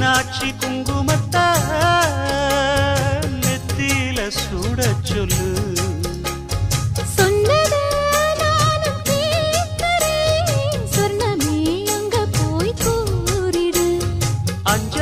மீனாட்சி குங்குமத்த நெத்தியில சூட சொல்லு. சொன்னத நானும் கேட்கிறேன், சொர்ணமே அங்க போய் கூறிடு. அஞ்சு